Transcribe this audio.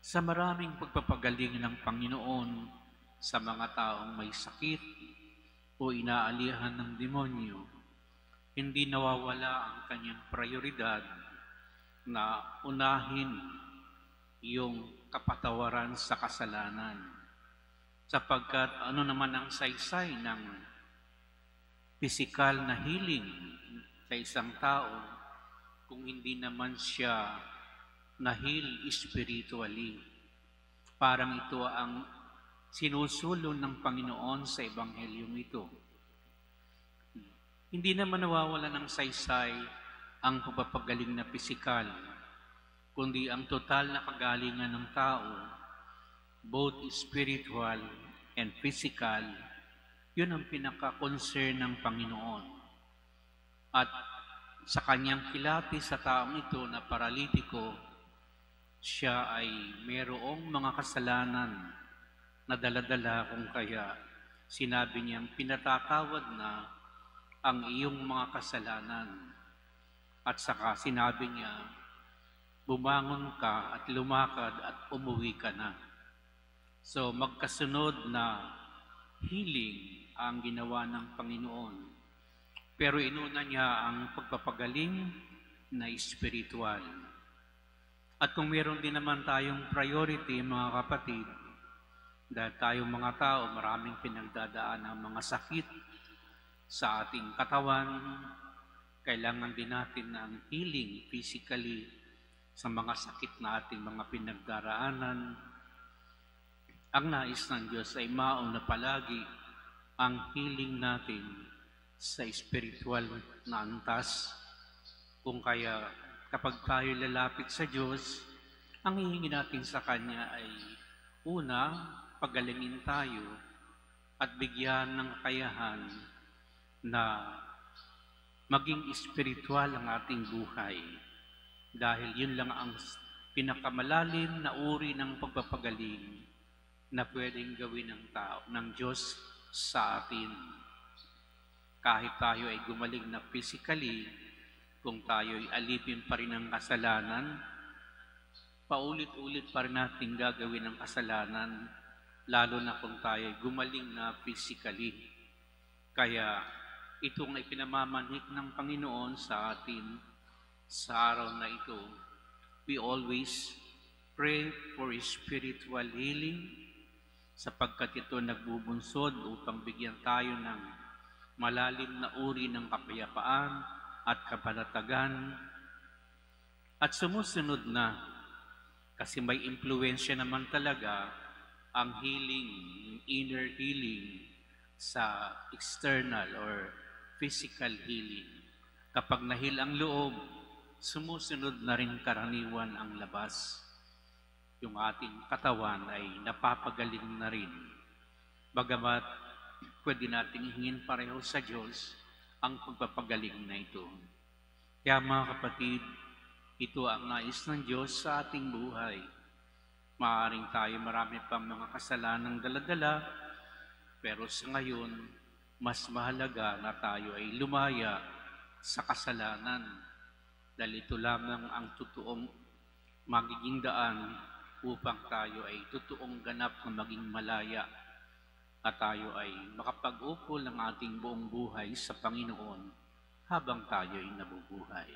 Sa maraming pagpapagaling ng Panginoon sa mga taong may sakit o inaalihan ng demonyo, hindi nawawala ang kanyang prioridad na unahin yung kapatawaran sa kasalanan. Sapagkat ano naman ang saysay ng pisikal na healing sa isang tao kung hindi naman siya na-heal spiritually. Parang ito ang sinusulong ng Panginoon sa Ebanghelyong ito. Hindi naman nawawala ng saysay ang pagpapagaling na pisikal, kundi ang total na kagalingan ng tao, both spiritual and physical, yun ang pinaka-concern ng Panginoon. At sa kanyang kilati sa taong ito na paralitiko, siya ay mayroong mga kasalanan na daladala kung kaya sinabi niyang pinatatawad na ang iyong mga kasalanan. At saka sinabi niya, bumangon ka at lumakad at umuwi ka na. So magkasunod na healing ang ginawa ng Panginoon. Pero inuna niya ang pagpapagaling na spiritual. At kung meron din naman tayong priority, mga kapatid, dahil tayong mga tao, maraming pinagdadaan ng mga sakit sa ating katawan, kailangan din natin ng healing physically sa mga sakit na ating mga pinagdaraanan. Ang nais ng Diyos ay mauna palagi ang healing natin sa spiritual na antas. Kung kaya kapag tayo lalapit sa Diyos, ang hihingi natin sa Kanya ay una, pagalingin tayo at bigyan ng kakayahan na maging spiritual ang ating buhay. Dahil yun lang ang pinakamalalim na uri ng pagpapagaling na pwedeng gawin ng tao, ng Diyos sa atin. Kahit tayo ay gumaling na physically, kung tayo ay alipin pa rin ng kasalanan, paulit-ulit pa rin natin gagawin ng kasalanan, lalo na kung tayo ay gumaling na physically. Kaya itong ipinamamanhik ng Panginoon sa atin sa araw na ito, we always pray for spiritual healing sapagkat ito nagbubunsod upang bigyan tayo ng malalim na uri ng kapayapaan at kapanatagan. At sumusunod na, kasi may impluensya naman talaga ang healing, inner healing sa external or physical healing. Kapag nahil ang loob, sumusunod na rin karaniwan ang labas. Yung ating katawan ay napapagaling na rin. Bagamat pwede nating hingin pareho sa Diyos ang pagpapagaling na ito. Kaya mga kapatid, ito ang nais ng Diyos sa ating buhay. Maaaring tayo marami pang mga kasalanang daladala, pero sa ngayon, mas mahalaga na tayo ay lumaya sa kasalanan dahil ito lamang ang totoong magiging daan upang tayo ay totoong ganap na maging malaya at tayo ay makapag-ukol ng ating buong buhay sa Panginoon habang tayo ay nabubuhay.